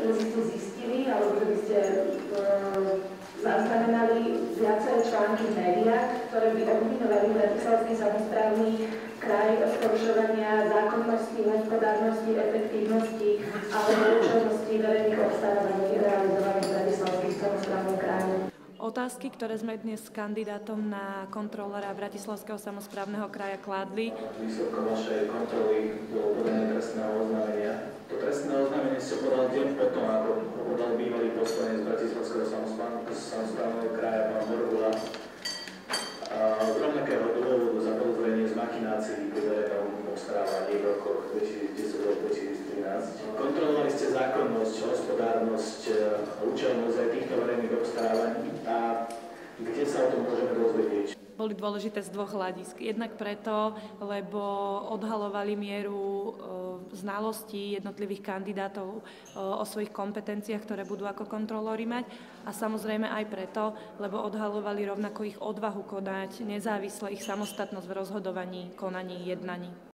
že by ste zistili, alebo že by ste zaznamenali viaceré články v médiách, ktoré by obviňovali Bratislavský samosprávny kraj z porušovania zákonnosti, hospodárnosti, efektívnosti alebo účelnosti verejných obstarávaní realizovaných Bratislavským samosprávnym krajom. Otázky, ktoré sme dnes s kandidátom na kontrolóra Bratislavského samosprávneho kraja kládli. Výsledkom vašej kontroly bolo podanie trestného oznámenia. To trestné oznámenie ste podal deň potom, ako podal bývalý poslanec Bratislavského samosprávneho kraja pán Borgula z rovnakého dôvodu za podozrenie z machinácií pri verejnom obstarávaní v rokoch 2010-2013. Kontrolovali ste zákonnosť, hospodárnosť, účelnosť aj týchto verejných obstarávaní a kde sa o tom môžeme dozvedieť? Boli dôležité z dvoch hľadisk. Jednak preto, lebo odhalovali mieru znalostí jednotlivých kandidátov o svojich kompetenciách, ktoré budú ako kontrolóri mať. A samozrejme aj preto, lebo odhalovali rovnako ich odvahu konať nezávisle, ich samostatnosť v rozhodovaní, konaní, jednaní.